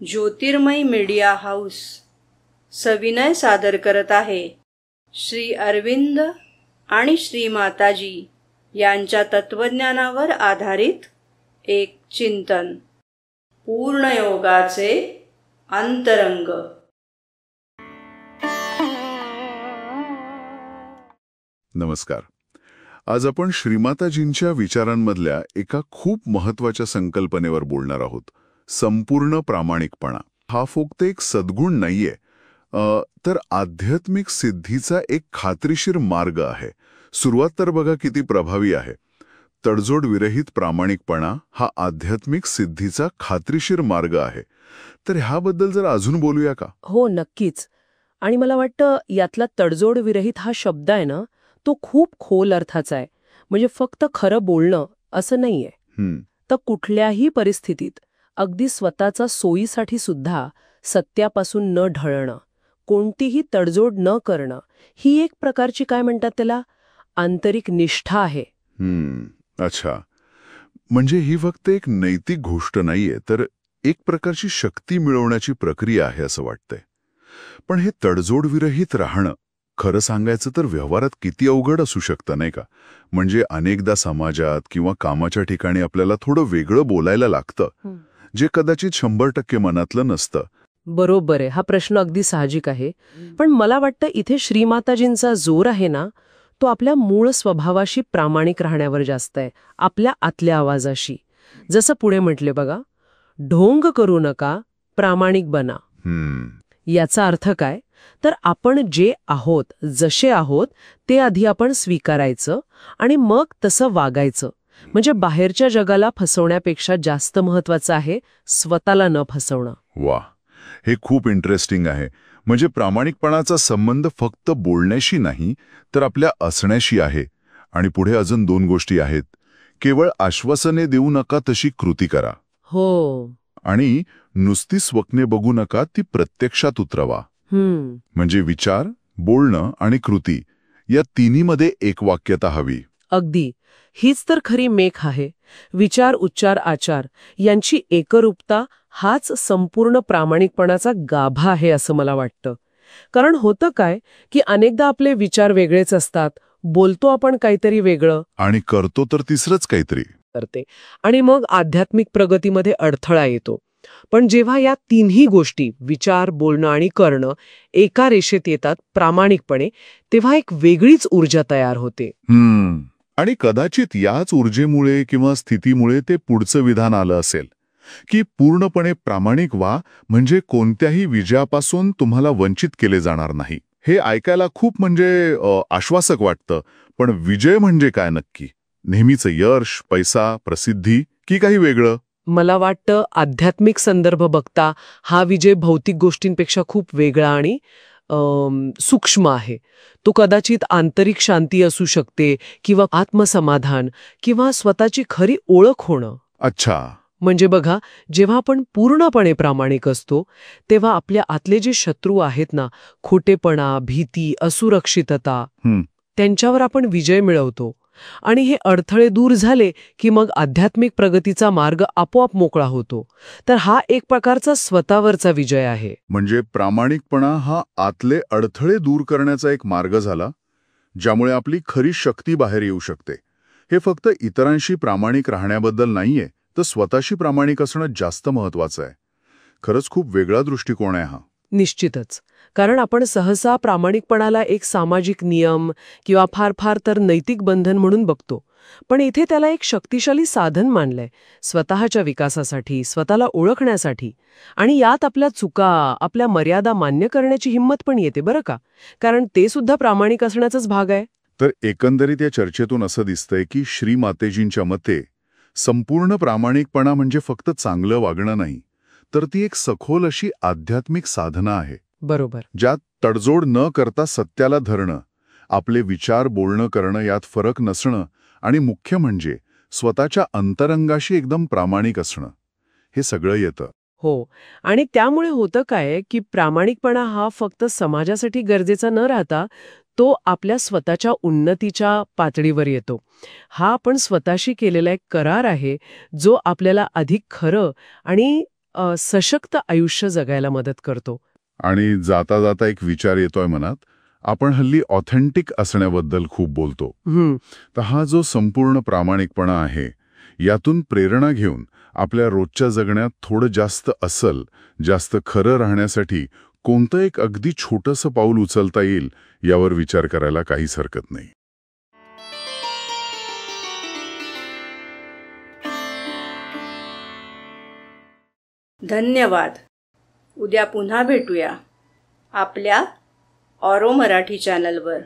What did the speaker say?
ज्योतिर्मय media house सविनय सादर करत आहे श्री अरविंद आणि श्री माताजी यांच्या तत्वज्ञानावर आधारित एक चिंतन, पूर्णयोगाचे अंतरंग. नमस्कार. आज आपण श्रीमाताजींच्या विचारांमधल्या एका खूप महत्वाच्या संकल्पनेवर बोलणार आहोत. संपूर्ण प्रामाणिकपणा हा फक्त एक सद्गुण नाहीये, तर आध्यात्मिक सिद्धीचा एक खात्रीशीर मार्ग आहे. सुरुवात तर बघा किती प्रभावी आहे. तडजोड विरहित प्रामाणिकपणा हा आध्यात्मिक सिद्धीचा खात्रीशीर मार्ग आहे. तर ह्याबद्दल जर अजून बोलूया का? हो, नक्कीच. आणि मला वाटतं यातला तडजोड विरहित हा शब्द आहे ना, तो खूप खोल अर्थाचा आहे. म्हणजे फक्त खरं बोलणं असं नाहीये. तर कुठल्याही परिस्थितीत अगदी स्वतःचा सोयीसाठी सुद्धा सत्यापासून न ढळणं, कोणतीही तडजोड न करणं, ही एक प्रकारची काय म्हणतात त्याला आंतरिक निष्ठा आहे. अच्छा, म्हणजे ही फक्त एक नैतिक गोष्ट नाहीये, तर एक प्रकारची शक्ती मिळवण्याची प्रक्रिया आहे असं वाटतंय. पण हे तडजोडविरहित राहणं खरं सांगायचं तर व्यवहारात किती अवघड असू शकतं, नाही का? म्हणजे अनेकदा समाजात किंवा कामाच्या ठिकाणी आपल्याला थोडं वेगळं बोलायला लागतं, जे कदाचित 100% मनातलं नसतं. बरोबर आहे. हा प्रश्न अगदी साहजिक आहे. पण मला वाटतं इथे श्रीमाताजींचा जोर आहे ना, तो आपल्या मूळ स्वभावाशी प्रामाणिक राहण्यावर जास्त आहे, आपल्या आतल्या आवाजाशी. जसं पुढे म्हटले बघा, ढोंग करू नका, प्रामाणिक बना. याचा अर्थ काय? तर आपण जे आहोत, जसे आहोत ते आधी आपण स्वीकारायचं आणि मग तसं वागायचं. म्हणजे बाहेरच्या जगाला फसवण्यापेक्षा जास्त महत्वाचं आहे स्वतःला न फसवणं. वा, हे खूप इंटरेस्टिंग आहे. म्हणजे प्रामाणिकपणाचा संबंध फक्त बोलण्याशी नाही, तर आपल्या असण्याशी आहे. आणि पुढे अजून 2 गोष्टी आहेत. केवळ आश्वासने देऊ नका, तशी कृती करा. हो. आणि नुसती स्वप्ने बघू नका, ती प्रत्यक्षात उतरवा. म्हणजे विचार, बोलणं आणि कृती या तिन्हीमध्ये एकवाक्यता हवी. अगदी. हीच तर खरी मेख आहे. विचार, उच्चार, आचार यांची एकरूपता हाच संपूर्ण प्रामाणिकपणाचा गाभा आहे असं मला वाटतं. कारण होतं काय की अनेकदा आपले विचार वेगळेच असतात, बोलतो आपण काहीतरी वेगळं आणि करतो तर तिसरंच काहीतरी करते, आणि मग आध्यात्मिक प्रगतीमध्ये अडथळा येतो. पण जेव्हा या तिन्ही गोष्टी विचार, बोलणं आणि करणं एका रेषेत येतात प्रामाणिकपणे, तेव्हा एक वेगळीच ऊर्जा तयार होते. आणि कदाचित याच ऊर्जेमुळे किंवा स्थितीमुळे ते पुढचं विधान आलं असेल की पूर्णपणे प्रामाणिक व्हा, म्हणजे कोणत्याही विजयापासून तुम्हाला वंचित केले जाणार नाही. हे ऐकायला खूप आश्वासक वाटतं. पण विजय म्हणजे काय नक्की? नेहमीचं यश, पैसा, प्रसिद्धी की काही वेगळं? मला वाटतं आध्यात्मिक संदर्भ बघता हा विजय भौतिक गोष्टींपेक्षा खूप वेगळा आणि सूक्ष्म आहे. तो कदाचित आंतरिक शांती असू शकते, किंवा आत्मसमाधान, किंवा स्वतःची खरी ओळख होणं. अच्छा. म्हणजे बघा, जेव्हा आपण पूर्णपणे प्रामाणिक असतो तेव्हा आपल्या आतले जे शत्रू आहेत ना, खोटेपणा, भीती, असुरक्षितता, त्यांच्यावर आपण विजय मिळवतो. आणि हे अडथळे दूर झाले की मग आध्यात्मिक प्रगतीचा मार्ग आपोआप मोकळा होतो. तर हा एक प्रकारचा स्वतःवरचा विजय आहे. म्हणजे प्रामाणिकपणा हा आतले अडथळे दूर करण्याचा एक मार्ग झाला, ज्यामुळे आपली खरी शक्ती बाहेर येऊ शकते. हे फक्त इतरांशी प्रामाणिक राहण्याबद्दल नाहीये, तर स्वतःशी प्रामाणिक असणं जास्त महत्वाचं आहे. खरंच खूप वेगळा दृष्टिकोन आहे हा. निश्चितच. कारण आपण सहसा प्रामाणिकपणाला एक सामाजिक नियम किंवा फार फार तर नैतिक बंधन म्हणून बघतो. पण इथे त्याला एक शक्तिशाली साधन मानलंय, स्वतःच्या विकासासाठी, स्वतःला ओळखण्यासाठी. आणि यात आपल्या चुका, आपल्या मर्यादा मान्य करण्याची हिंमत पण येते बरं का, कारण ते सुद्धा प्रामाणिक असण्याचाच भाग आहे. तर एकंदरीत या चर्चेतून असं दिसतंय की श्रीमातेजींच्या मते संपूर्ण प्रामाणिकपणा म्हणजे फक्त चांगलं वागणं नाही, तर ती एक सखोल अशी आध्यात्मिक साधना आहे. बरोबर. ज्यात तडजोड न करता सत्याला धरणं, आपले विचार बोलणं करणं यात फरक नसणं, आणि मुख्य म्हणजे स्वतःच्या अंतरंगाशी एकदम प्रामाणिक असणं, हे सगळं येतं. हो. आणि त्यामुळे होतं काय की प्रामाणिकपणा हा फक्त समाजासाठी गरजेचा न राहता तो आपल्या स्वतःच्या उन्नतीच्या पातळीवर येतो. हा आपण स्वतःशी केलेला एक करार आहे, जो आपल्याला अधिक खरं आणि सशक्त आयुष्य जगायला मदत करतो. आणि जाता जाता एक विचार येतोय मनात, आपण हल्ली ऑथेंटिक असण्याबद्दल खूप बोलतो. तर हा जो संपूर्ण प्रामाणिकपणा आहे, यातून प्रेरणा घेऊन आपल्या रोजच्या जगण्यात थोडं जास्त अस्सल, जास्त खरं राहण्यासाठी कोणतं एक अगदी छोटंसं पाऊल उचलता येईल यावर विचार करायला काहीच हरकत नाही. धन्यवाद. उद्या पुन्हा भेटूया आपल्या ऑरो मराठी चॅनलवर.